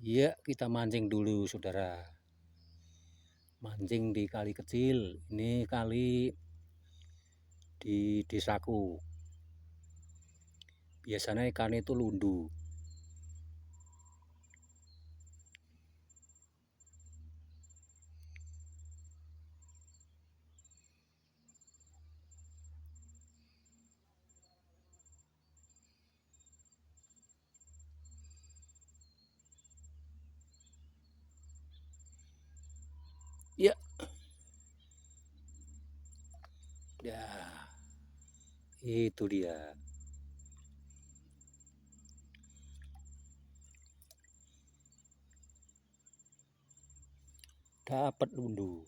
Iya, kita mancing dulu, saudara. Mancing di kali kecil. Ini kali di desaku. Biasanya ikan itu lundu. Ya, ya, itu dia. Dapat lundu.